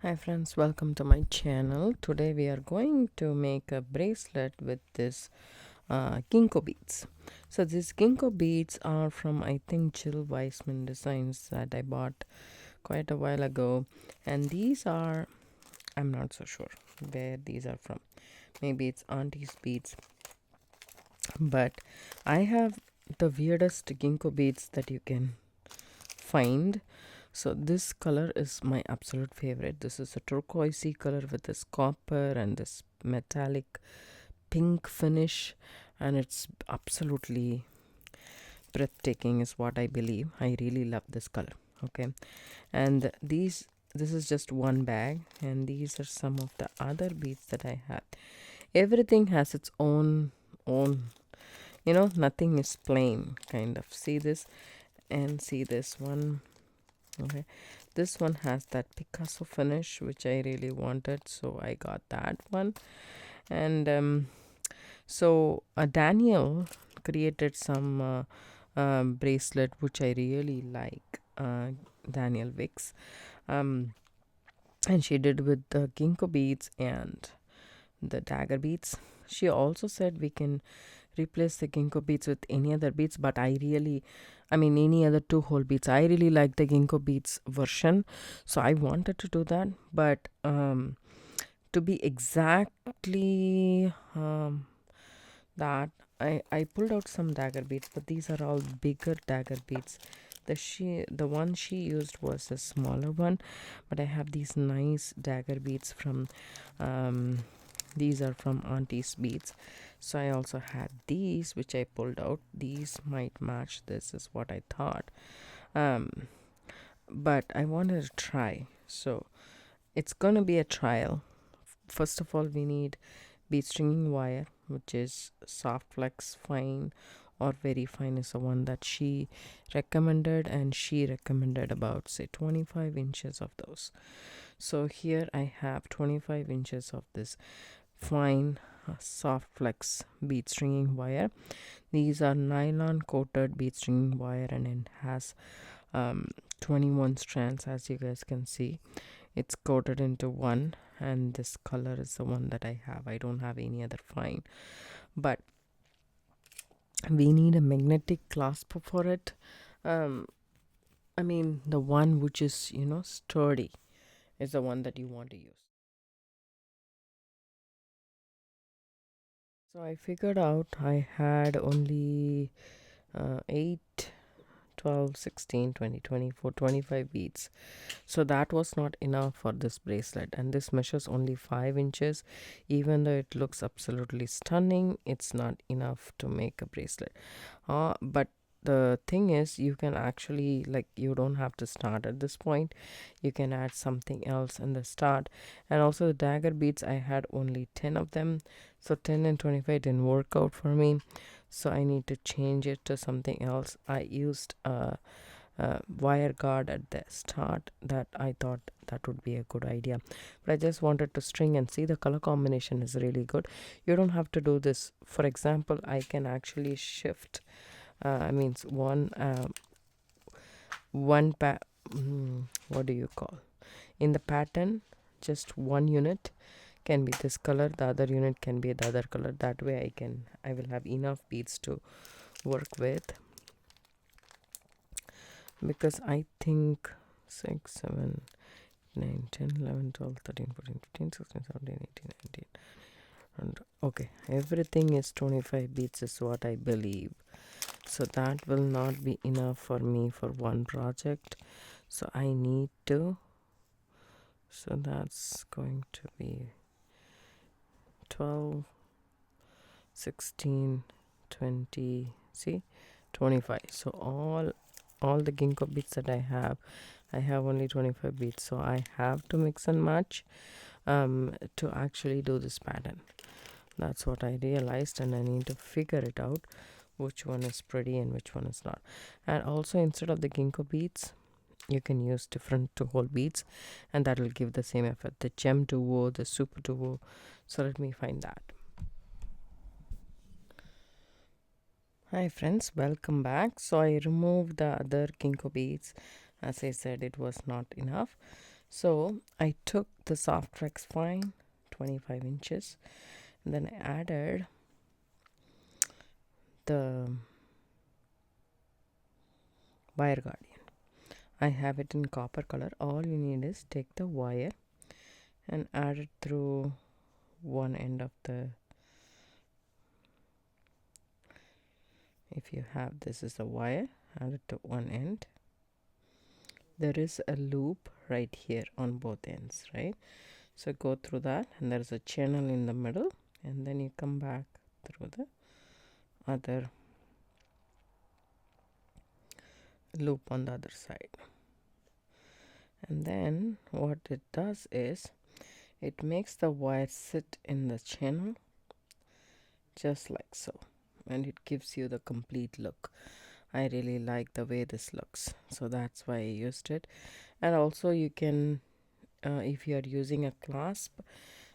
Hi friends, welcome to my channel. Today we are going to make a bracelet with this ginkgo beads. So these ginkgo beads are from, I think, Jill Weissman Designs that I bought quite a while ago, and these are, I'm not so sure where these are from. Maybe it's Auntie's beads, but I have the weirdest ginkgo beads that you can find. So this color is my absolute favorite. This is a turquoisey color with this copper and this metallic pink finish, and it's absolutely breathtaking is what I believe. I really love this color. Okay, and this is just one bag, and these are some of the other beads that I have. Everything has its own, nothing is plain kind of. See this and see this one. Okay, this one has that Picasso finish which I really wanted, so I got that one. And so Daniel created some bracelet which I really like, Daniel Wicks, and she did with the ginkgo beads and the dagger beads. She also said we can replace the ginkgo beads with any other beads, but any other two-hole beads. I really like the ginkgo beads version, so I wanted to do that. But to be exactly that, I pulled out some dagger beads, but these are all bigger dagger beads. The one she used was a smaller one, but I have these nice dagger beads from these are from Auntie's beads. So I also had these which I pulled out. These might match this is what I thought, but I wanted to try, so it's gonna be a trial. First of all, we need bead stringing wire, which is soft flex fine or very fine is the one that she recommended, and she recommended about, say, 25 inches of those. So here I have 25 inches of this fine soft flex bead stringing wire. These are nylon coated bead stringing wire, and it has 21 strands, as you guys can see. It's coated into one, and this color is the one that I have. I don't have any other fine, but we need a magnetic clasp for it. The one which is sturdy is the one that you want to use. So I figured out I had only 8, 12, 16, 20, 24, 25 beads. So that was not enough for this bracelet, and this measures only 5 inches. Even though it looks absolutely stunning, it's not enough to make a bracelet. But the thing is, you can actually, like, you don't have to start at this point. You can add something else in the start. And also the dagger beads, I had only 10 of them, so 10 and 25 didn't work out for me, so I need to change it to something else. I used a wire guard at the start that I thought that would be a good idea, but I just wanted to string and see the color combination is really good. You don't have to do this. For example, I can actually shift means one what do you call, in the pattern, just one unit can be this color, the other unit can be the other color. That way I will have enough beads to work with, because I think 6, 7, 9, 10, 11, 12, 13, 14, 15, 16, 17, 18, 19, and okay, everything is 25 beads is what I believe. So that will not be enough for me for one project, so I need to, so that's going to be 12, 16, 20, see, 25. So all the ginkgo beads that I have only 25 beads, so I have to mix and match to actually do this pattern. That's what I realized, and I need to figure it out which one is pretty and which one is not. And also, instead of the ginkgo beads, you can use different Twohole beads, and that will give the same effect. The gem Twohole, the Superduo. So let me find that. Hi friends, welcome back. So I removed the other ginkgo beads. As I said, it was not enough, So I took the soft wax fine 25 inches, and then I added the wire guardian. I have it in copper color. All you need is take the wire and add it through one end of the, if you have, this is the wire, add it to one end. There is a loop right here on both ends, right? So go through that, and there's a channel in the middle, and then you come back through the other loop on the other side. And then what it does is it makes the wire sit in the channel just like so, and it gives you the complete look. I really like the way this looks, so that's why I used it. And also you can, if you are using a clasp,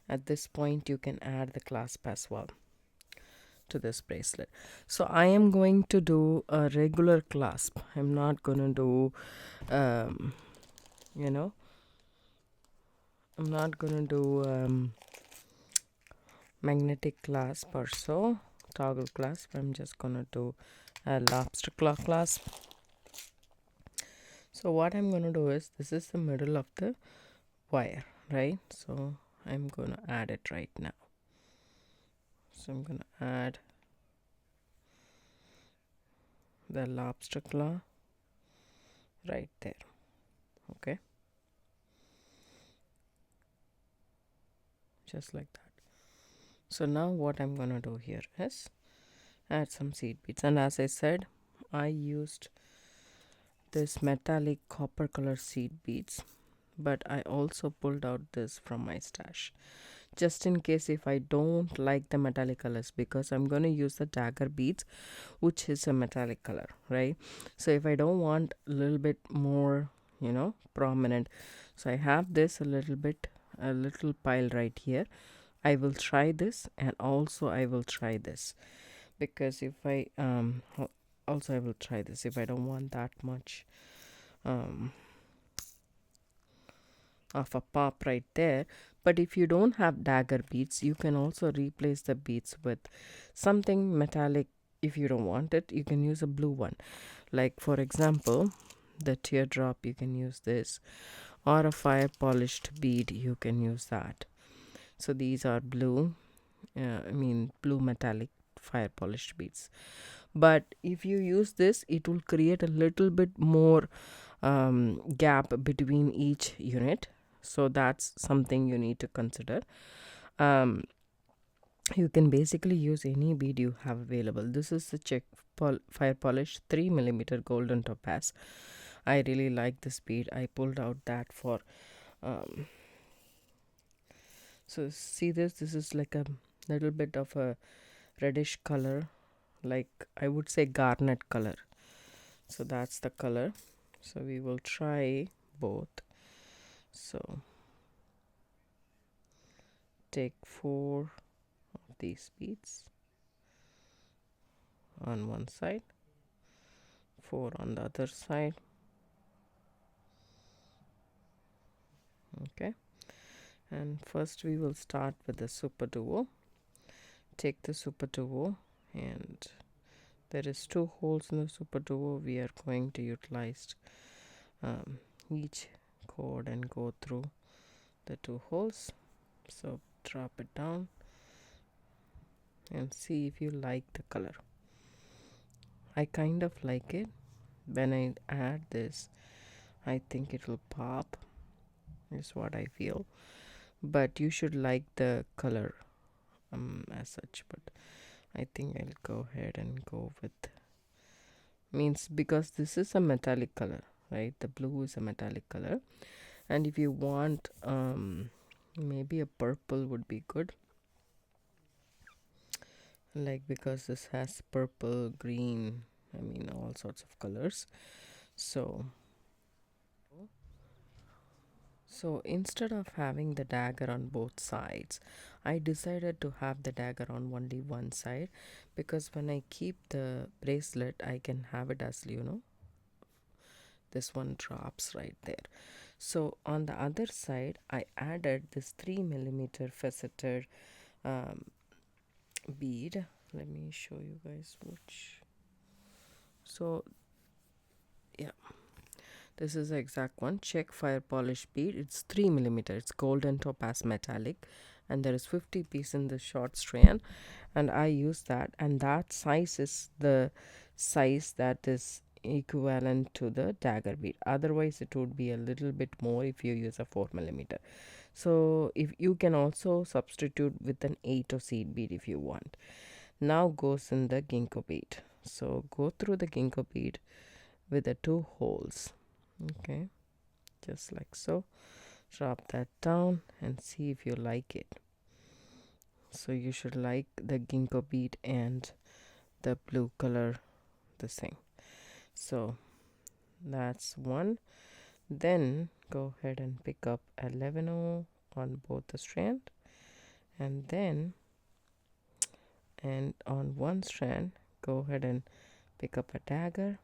at this point you can add the clasp as well to this bracelet. So I am going to do a regular clasp. I'm not going to do you know, I'm not going to do magnetic clasp or so, toggle clasp. I'm just going to do a lobster claw clasp. So what I'm going to do is, this is the middle of the wire, right? So I'm going to add it right now. So I'm going to add the lobster claw right there. Okay, just like that. So now what I'm going to do here is add some seed beads, and as I said, I used this metallic copper color seed beads, but I also pulled out this from my stash just in case if I don't like the metallic colors, because I'm going to use the dagger beads, which is a metallic color, right? So if I don't want a little bit more, you know, prominent, so I have this a little pile right here. I will try this, and also I will try this, because if I also I will try this if I don't want that much of a pop right there. But if you don't have dagger beads, you can also replace the beads with something metallic. If you don't want it, you can use a blue one, like for example the teardrop. You can use this, or a fire polished bead, you can use that. So these are blue, blue metallic fire polished beads. But if you use this, it will create a little bit more gap between each unit, so that's something you need to consider. You can basically use any bead you have available. This is the fire polish 3mm golden topaz. I really like this bead. I pulled out that for so see this is like a little bit of a reddish color, like I would say garnet color. So that's the color. So we will try both. So take 4 of these beads on one side, 4 on the other side. Okay, and first we will start with the Superduo. Take the Superduo, and there is 2 holes in the Superduo. We are going to utilize each cord and go through the 2 holes. So drop it down and see if you like the color. I kind of like it. When I add this, I think it will pop, is what I feel. But you should like the color as such. But I think I'll go ahead and go with, means because this is a metallic color, right? The blue is a metallic color, and if you want maybe a purple would be good, like because this has purple, green, all sorts of colors. So instead of having the dagger on both sides, I decided to have the dagger on only one side, because when I keep the bracelet, I can have it as, this one drops right there. So on the other side I added this 3 millimeter faceted bead. Let me show you guys which. So yeah, this is the exact one. Check fire polish bead. It's 3 millimeter. It's golden topaz metallic, and there is 50 piece in the short strand, and I use that. And that size is the size that is equivalent to the dagger bead. Otherwise, it would be a little bit more if you use a 4 millimeter. So if you can also substitute with an 8 or seed bead if you want. Now goes in the ginkgo bead. So go through the ginkgo bead with the 2 holes. Okay, just like so. Drop that down and see if you like it. So you should like the ginkgo bead and the blue color, this thing. So that's one. Then go ahead and pick up 11 on both the strand, and then on one strand go ahead and pick up a dagger,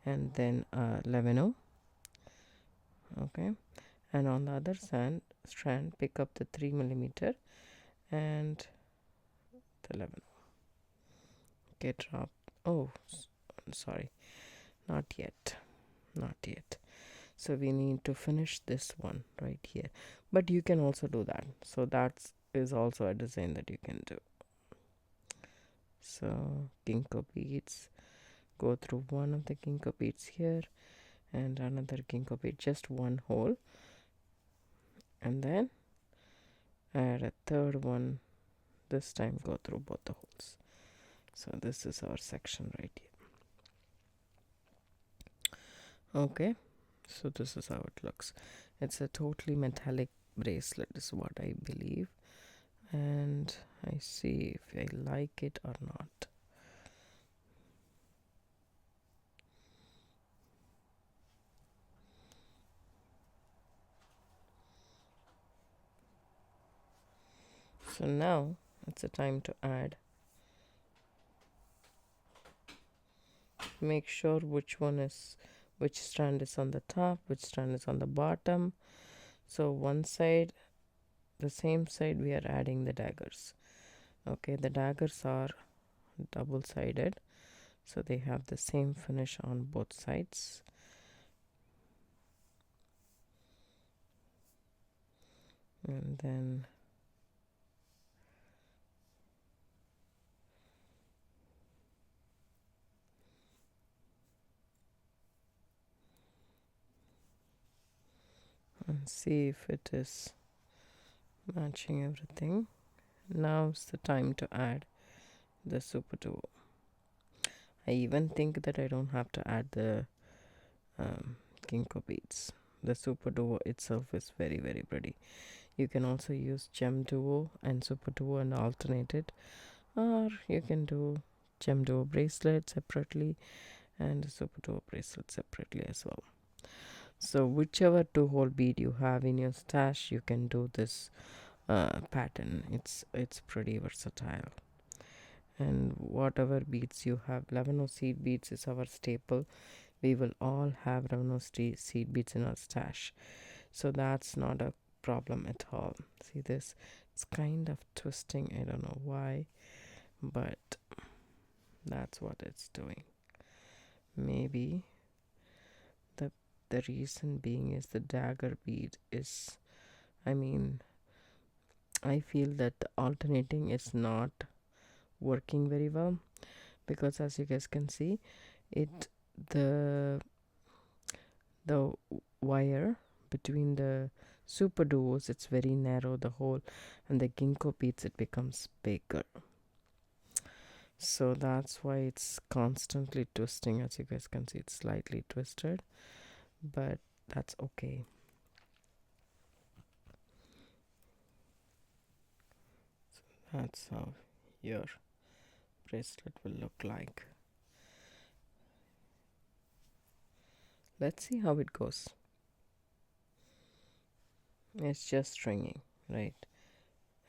and then 11. Okay, and on the other strand pick up the 3 millimeter and the 11. Okay, drop. Oh, sorry, not yet. So we need to finish this one right here, but you can also do that. So that is also a design that you can do. So ginkgo beads, go through one of the ginkgo beads here and another ginkgo bead, just one hole, and then add a third one. This time go through both the holes. So this is our section right here. Okay, so this is how it looks. It's a totally metallic bracelet is what I believe, and I see if I like it or not. So now it's a time to add. Make sure which strand is on the top, which strand is on the bottom. So one side, the same side, we are adding the daggers. Okay, the daggers are double-sided, so they have the same finish on both sides. And then and see if it is matching everything. Now's the time to add the Superduo. I even think that I don't have to add the ginkgo beads. The Superduo itself is very, very pretty. You can also use gem duo and Superduo and alternate it, or you can do gem duo bracelet separately and Superduo bracelet separately as well. So whichever 2-hole bead you have in your stash, you can do this pattern. It's pretty versatile. And whatever beads you have, 11 seed beads is our staple. We will all have 11 seed beads in our stash, so that's not a problem at all. See this? It's kind of twisting. I don't know why, but that's what it's doing. Maybe the reason being is the dagger bead is, I feel that the alternating is not working very well, because as you guys can see, the wire between the Superduos, it's very narrow, the hole, and the ginkgo beads, it becomes bigger. So that's why it's constantly twisting. As you guys can see, it's slightly twisted, but that's okay. So that's how your bracelet will look like. Let's see how it goes. It's just stringing, right?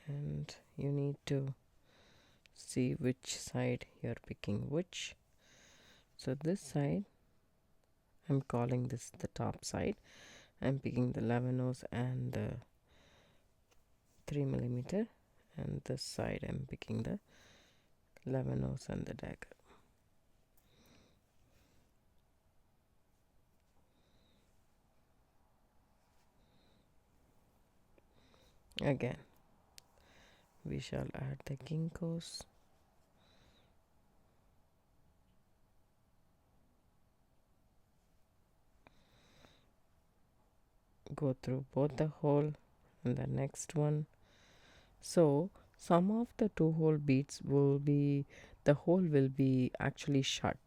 And you need to see which side you're picking which. So this side, I'm calling this the top side, I'm picking the 11 and the 3mm, and this side I'm picking the 11 and the dagger. Again, we shall add the ginkgos. Go through both the hole and the next one. So some of the 2-hole beads will be, the hole will be actually shut.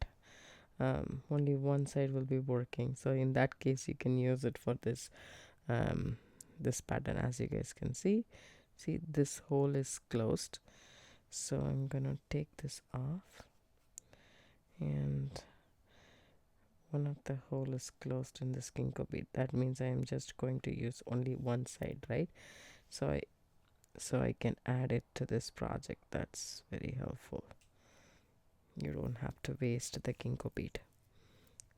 Only one side will be working. So in that case, you can use it for this this pattern. As you guys can see, this hole is closed. So I'm gonna take this off, and one of the hole is closed in this ginkgo bead. That means I am just going to use only one side, right? So I can add it to this project. That's very helpful. You don't have to waste the ginkgo bead.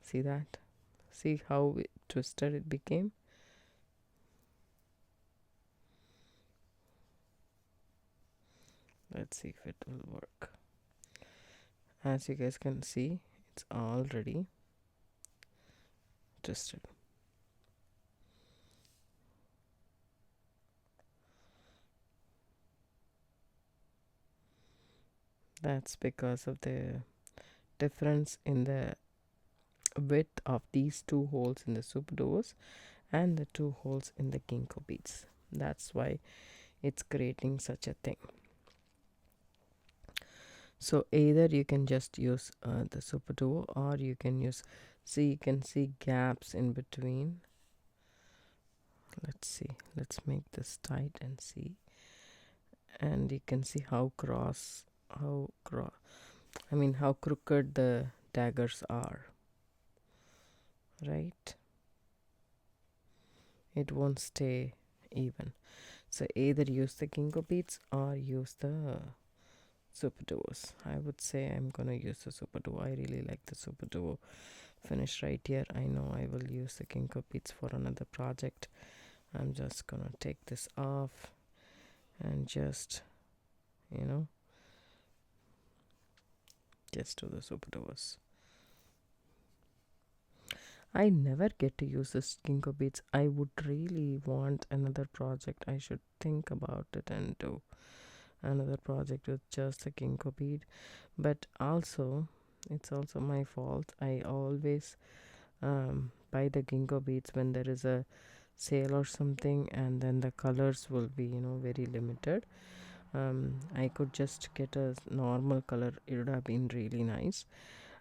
See that? See how twisted it became? Let's see if it will work. As you guys can see, it's already twisted. That's because of the difference in the width of these 2 holes in the Superduos and the 2 holes in the ginkgo beads. That's why it's creating such a thing. So either you can just use the Superduo, or you can use, see, you can see gaps in between. Let's see, let's make this tight and see. And you can see how how crooked the daggers are, right? It won't stay even. So either use the ginkgo beads or use the Superduos. I would say I'm gonna use the Superduo. I really like the Superduo finish right here. I know I will use the ginkgo beads for another project. I'm just gonna take this off and just do the Superduos. I never get to use the ginkgo beads. I would really want another project. I should think about it and do another project with just the ginkgo bead. But also, it's also my fault. I always buy the ginkgo beads when there is a sale or something, and then the colors will be very limited. I could just get a normal color. It would have been really nice,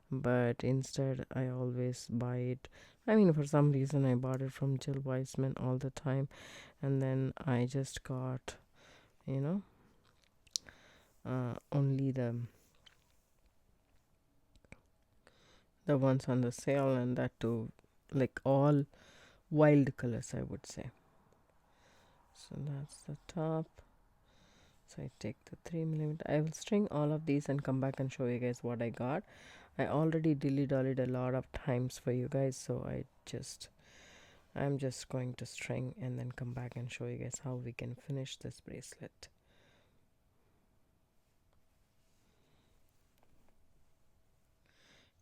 but instead I always buy it. I mean, for some reason I bought it from Jill Weissman all the time, and then I just got only the ones on the sale, and that too like all wild colors, I would say. So that's the top. So I take the 3mm. I will string all of these and come back and show you guys what I got. I already dilly-dallied a lot of times for you guys, so I'm just going to string and then come back and show you guys how we can finish this bracelet.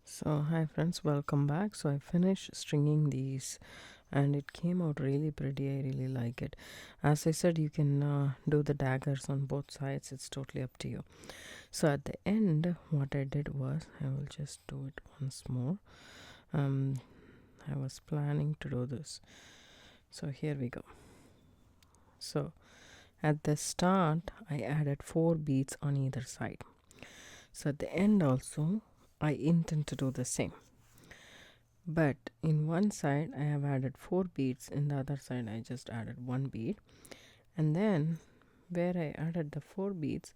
So hi friends, welcome back. So I finished stringing these and it came out really pretty. I really like it. As I said, you can do the daggers on both sides. It's totally up to you. So at the end, what I did was, I will just do it once more. I was planning to do this. So here we go. So at the start, I added 4 beads on either side. So at the end also, I intend to do the same. But in one side, I have added 4 beads. In the other side, I just added 1 bead. And then where I added the 4 beads,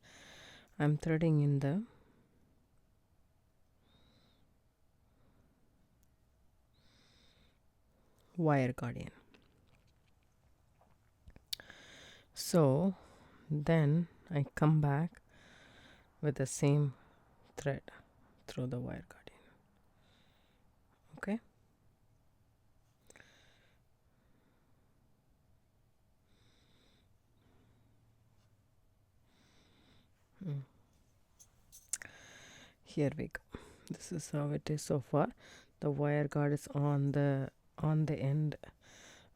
I'm threading in the wire guardian. So then I come back with the same thread through the wire guardian. Okay. Here we go. This is how it is so far. The wire guard is on the end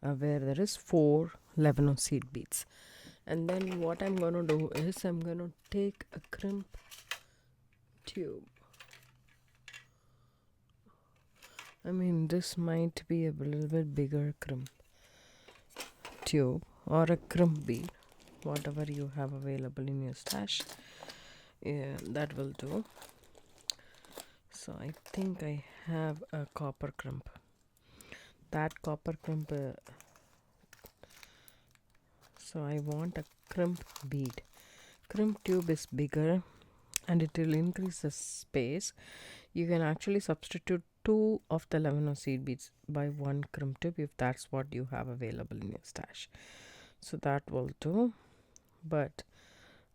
where there is 4 11 seed beads. And then what I'm going to do is I'm going to take a crimp tube. I mean, this might be a little bit bigger crimp tube or a crimp bead, whatever you have available in your stash. Yeah, that will do. So I think I have a copper crimp. That copper crimp, so I want a crimp bead. Crimp tube is bigger and it will increase the space. You can actually substitute 2 of the 11 seed beads by 1 crimp tube if that's what you have available in your stash. So that will do. But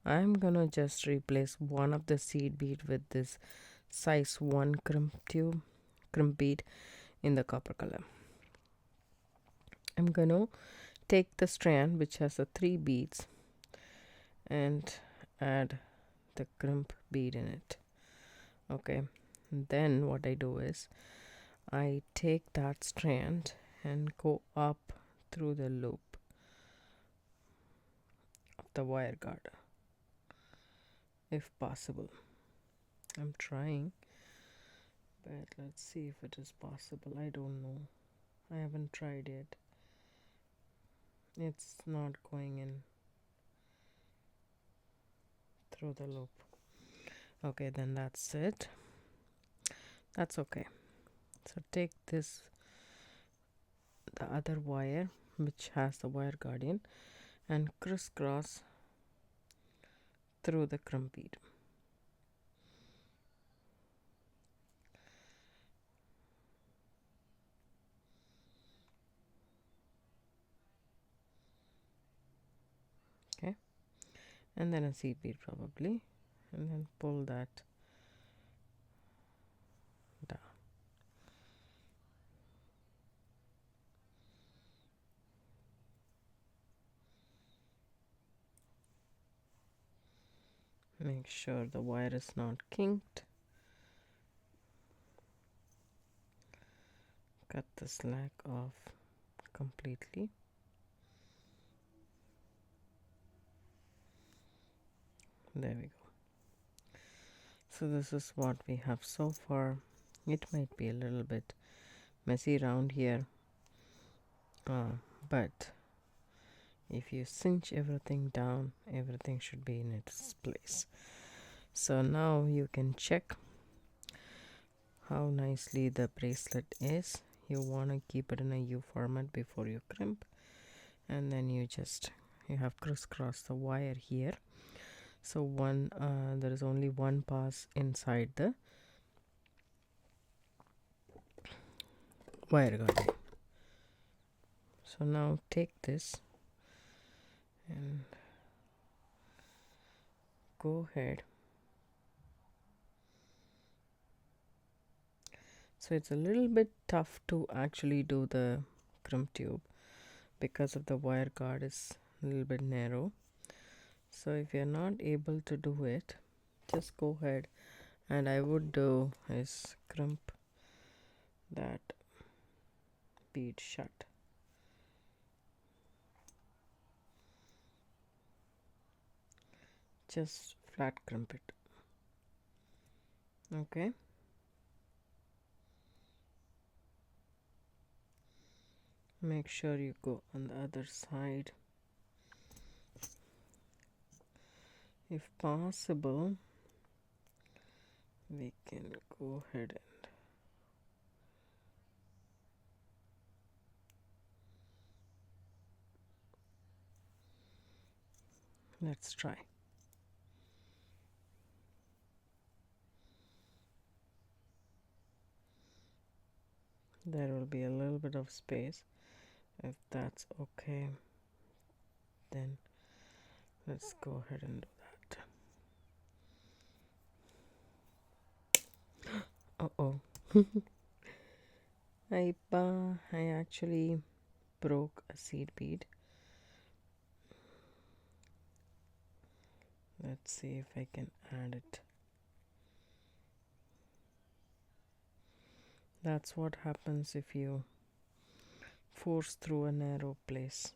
I'm gonna just replace one of the seed bead with this size 1 crimp bead in the copper color. I'm gonna take the strand which has the 3 beads and add the crimp bead in it. Okay, then what I do is I take that strand and go up through the loop of the wire guard if possible. I'm trying, but let's see if it is possible. I don't know, I haven't tried yet. It's not going in through the loop. Okay, then that's it. That's okay. So take this, the other wire which has the wire guardian, and crisscross through the crimp bead. Okay, and then a seed bead probably, and then pull that down. Make sure the wire is not kinked. Cut the slack off completely. There we go. So this is what we have so far. It might be a little bit messy around here, but if you cinch everything down, everything should be in its place. So now you can check how nicely the bracelet is. You want to keep it in a U format before you crimp, and then you have crisscrossed the wire here. So there is only one pass inside the wire guarding. So now take this and go ahead. So it's a little bit tough to actually do the crimp tube because of the wire guard is a little bit narrow. So if you're not able to do it, just go ahead, and I would do is crimp that bead shut. Just flat crimp it. Okay, make sure you go on the other side. If possible, we can go ahead and let's try. There will be a little bit of space. If that's okay, then let's go ahead and do that. Uh-oh. I actually broke a seed bead. Let's see if I can add it. That's what happens if you force through a narrow place.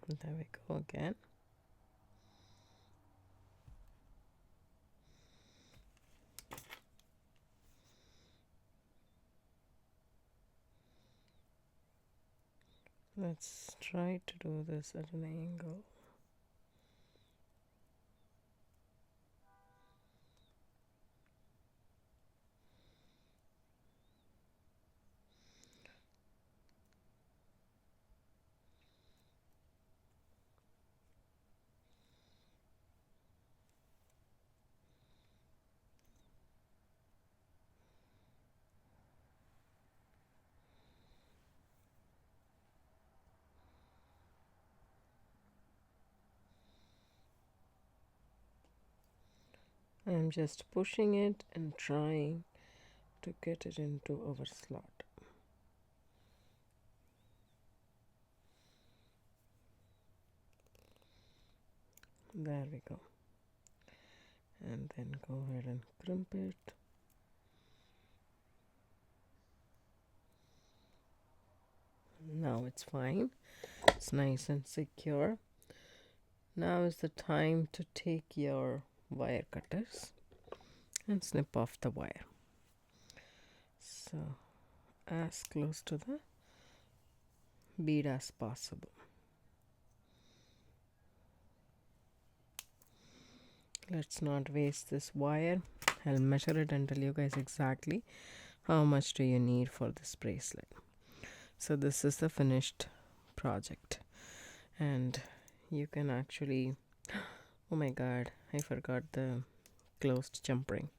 There we go again. Let's try to do this at an angle. I'm just pushing it and trying to get it into our slot. There we go. And then go ahead and crimp it. Now it's fine. It's nice and secure. Now is the time to take your wire cutters and snip off the wire. So as close to the bead as possible. Let's not waste this wire. I'll measure it and tell you guys exactly how much do you need for this bracelet. So this is the finished project, and you can actually, oh my god, I forgot the closed jump ring.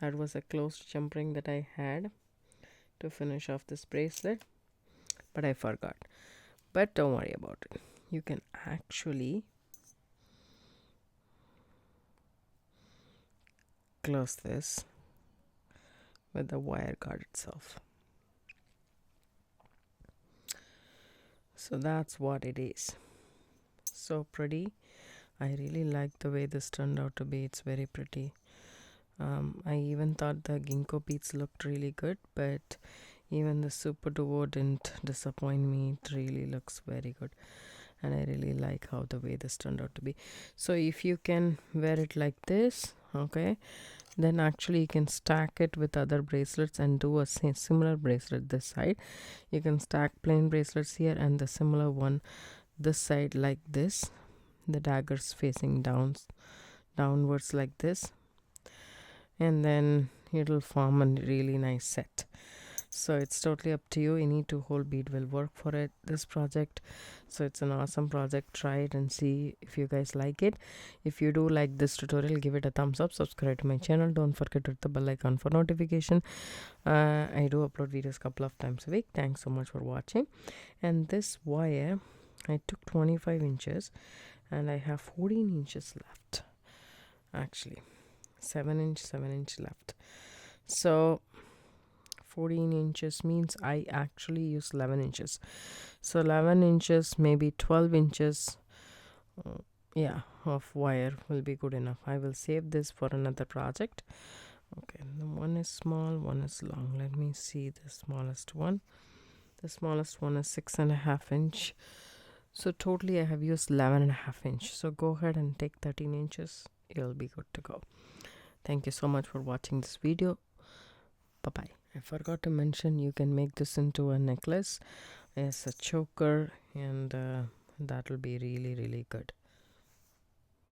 That was a closed jump ring that I had to finish off this bracelet, but I forgot. But don't worry about it. You can actually close this with the wire guard itself. So that's what it is. So pretty. I really like the way this turned out to be. It's very pretty. I even thought the ginkgo beads looked really good, but even the Superduo didn't disappoint me. It really looks very good, and I really like how the way this turned out to be. So if you can wear it like this, okay, then actually you can stack it with other bracelets and do a similar bracelet this side. You can stack plain bracelets here and the similar one this side like this, the daggers facing downwards like this, and then it'll form a really nice set. So it's totally up to you. Any two-hole bead will work for it, this project. So it's an awesome project. Try it and see if you guys like it. If you do like this tutorial, give it a thumbs up, subscribe to my channel, don't forget to hit the bell icon for notification. I do upload videos a couple of times a week. Thanks so much for watching. And this wire, I took 25 inches and I have 14 inches left, actually 7 inch left. So 14 inches means I actually use 11 inches. So 11 inches, maybe 12 inches, yeah, of wire will be good enough. I will save this for another project. Okay, the one is small, one is long. Let me see the smallest one. The smallest one is 6.5 inch. So totally I have used 11.5 inch. So go ahead and take 13 inches. It'll be good to go. Thank you so much for watching this video. Bye-bye. I forgot to mention you can make this into a necklace as a choker, and that will be really, really good.